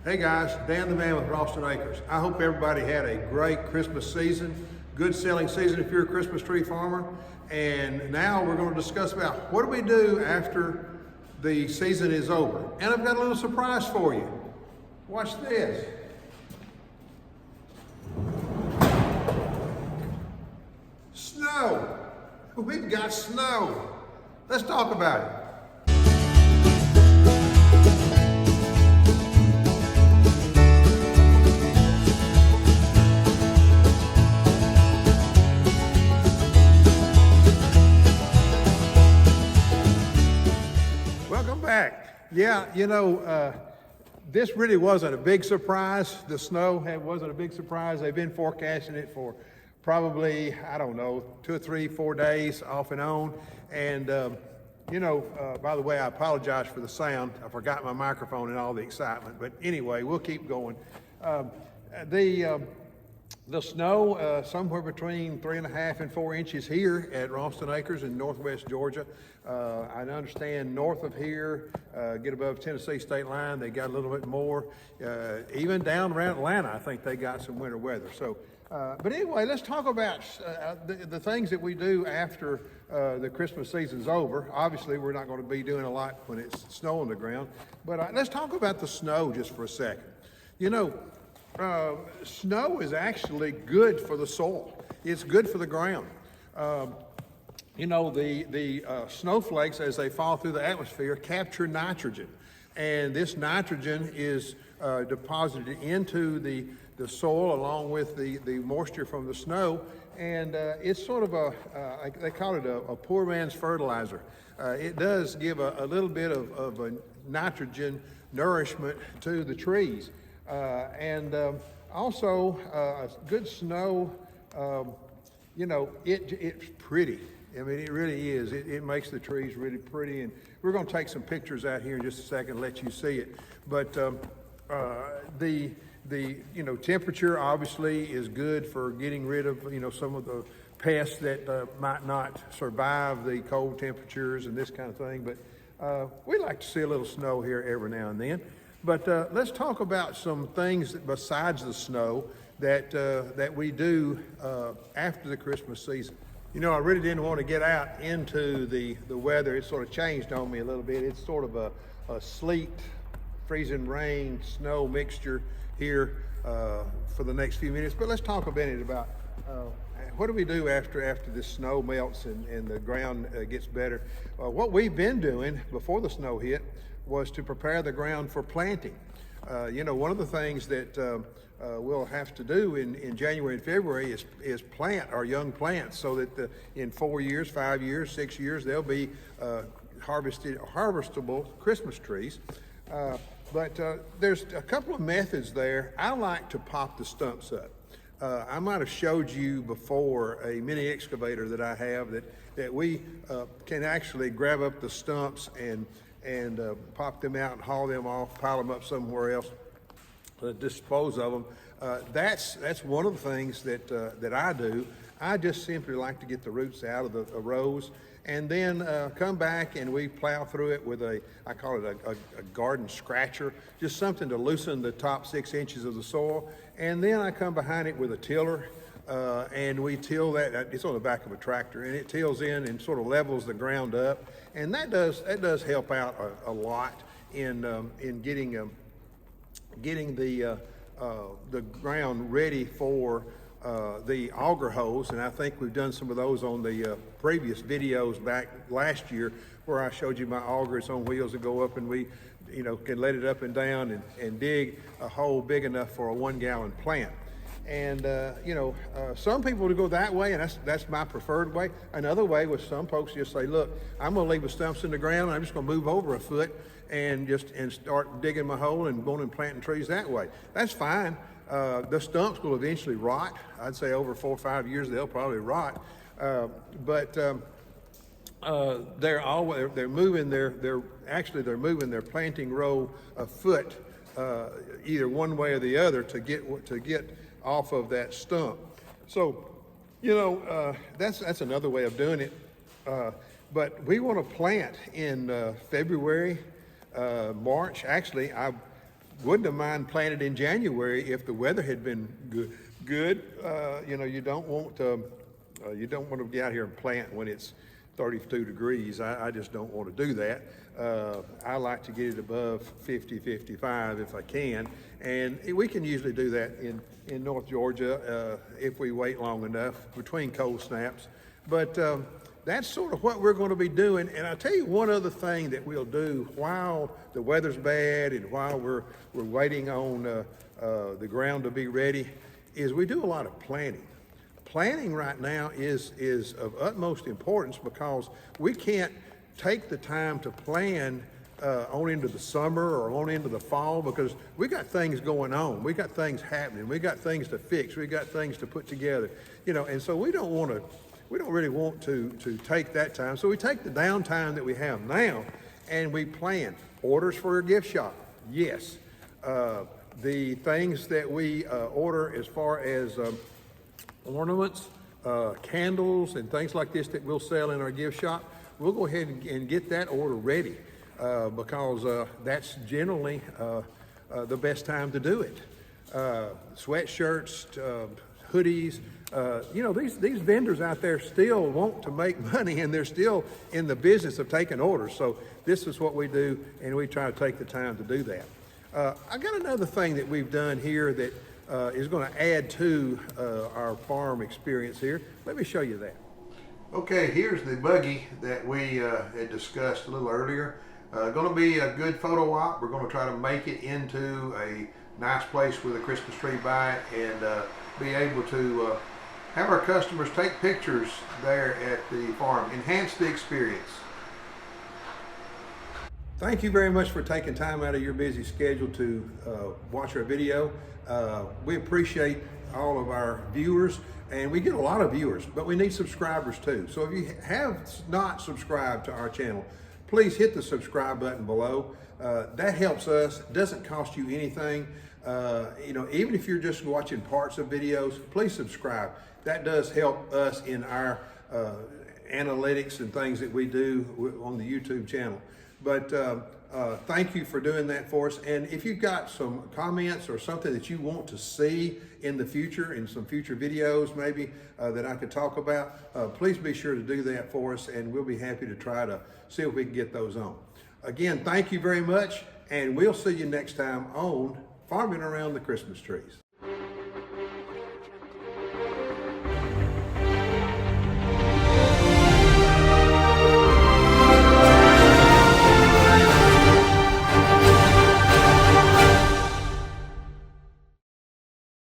Hey guys, Dan the Man with Ralston Acres. I hope everybody had a great Christmas season, good selling season if you're a Christmas tree farmer. And now we're going to discuss about what do we do after the season is over. And I've got a little surprise for you. Watch this. Snow. We've got snow. Let's talk about it. Welcome back. Yeah, this really wasn't a big surprise. The snow wasn't a big surprise. They've been forecasting it for probably, I don't know, 2 or 3, 4 days off and on. And, by the way, I apologize for the sound. I forgot my microphone and all the excitement. But anyway, we'll keep going. The snow, somewhere between 3.5 and 4 inches here at Ralston Acres in northwest Georgia. I understand north of here, get above Tennessee state line, they got a little bit more. Even down around Atlanta, I think they got some winter weather. So, but anyway, let's talk about the things that we do after the Christmas season's over. Obviously, we're not going to be doing a lot when it's snow on the ground, but let's talk about the snow just for a second. Snow is actually good for the soil. It's good for the ground. The snowflakes, as they fall through the atmosphere, capture nitrogen. And this nitrogen is deposited into the soil along with the moisture from the snow. And it's sort of they call it a poor man's fertilizer. It does give a little bit of a nitrogen nourishment to the trees. Also, good snow, it's pretty. I mean, it really is. It makes the trees really pretty. And we're going to take some pictures out here in just a second and let you see it. But the temperature obviously is good for getting rid of, some of the pests that might not survive the cold temperatures and this kind of thing. But we like to see a little snow here every now and then. But let's talk about some things besides the snow that we do after the Christmas season. I really didn't want to get out into the weather. It sort of changed on me a little bit. It's sort of a sleet, freezing rain, snow mixture here for the next few minutes. But let's talk a minute about what do we do after this snow melts and the ground gets better. What we've been doing before the snow hit was to prepare the ground for planting. One of the things that we'll have to do in January and February is plant our young plants so that in 4 years, 5 years, 6 years, they'll be harvestable Christmas trees. But there's a couple of methods there. I like to pop the stumps up. I might have showed you before a mini excavator that I have that we can actually grab up the stumps and pop them out and haul them off, pile them up somewhere else, dispose of them. That's one of the things that I do. I just simply like to get the roots out of the rows and then come back and we plow through it with I call it a garden scratcher, just something to loosen the top 6 inches of the soil. And then I come behind it with a tiller and we till that. It's on the back of a tractor and it tills in and sort of levels the ground up. And that does help out a lot in getting the ground ready for the auger hoes. And I think we've done some of those on the previous videos back last year where I showed you my augers on wheels that go up and we can let it up and down and dig a hole big enough for a 1-gallon plant. And some people would go that way, and that's my preferred way. Another way was some folks just say, look, I'm going to leave the stumps in the ground, and I'm just going to move over a foot and start digging my hole and going and planting trees that way. That's fine. The stumps will eventually rot. I'd say over 4 or 5 years they'll probably rot. But they're moving their planting row a foot either one way or the other to get off of that stump. So, that's another way of doing it. But we want to plant in February, March. Actually, wouldn't have mind planted in January if the weather had been good. You know, you don't want to get out here and plant when it's 32 degrees. I just don't want to do that. I like to get it above 50, 55 if I can. And we can usually do that in North Georgia if we wait long enough between cold snaps. But that's sort of what we're going to be doing. And I'll tell you one other thing that we'll do while the weather's bad and while we're waiting on the ground to be ready is we do a lot of planting. Planting right now is of utmost importance because we can't take the time to plan on into the summer or on into the fall because we got things going on. We got things happening. We got things to fix. We got things to put together. You know, and so we don't really want to take that time. So we take the downtime that we have now and we plan. Orders for a gift shop, yes. The things that we order as far as ornaments, candles, and things like this that we'll sell in our gift shop, we'll go ahead and get that order ready because that's generally the best time to do it. Sweatshirts, hoodies, you know, these vendors out there still want to make money and they're still in the business of taking orders. So this is what we do, and we try to take the time to do that. I got another thing that we've done here that is going to add to our farm experience here. Let me show you that. Okay, here's the buggy that we had discussed a little earlier. Going to be a good photo op. We're going to try to make it into a nice place with a Christmas tree by it and be able to have our customers take pictures there at the farm. Enhance the experience. Thank you very much for taking time out of your busy schedule to watch our video. We appreciate all of our viewers, and we get a lot of viewers, but we need subscribers too. So if you have not subscribed to our channel, please hit the subscribe button below. That helps us. It doesn't cost you anything. You know, even if you're just watching parts of videos, please subscribe. That does help us in our analytics and things that we do on the YouTube channel. But thank you for doing that for us. And if you've got some comments or something that you want to see in the future, in some future videos maybe that I could talk about, please be sure to do that for us, and we'll be happy to try to see if we can get those on. Again, thank you very much, and we'll see you next time on Farming Around the Christmas Trees.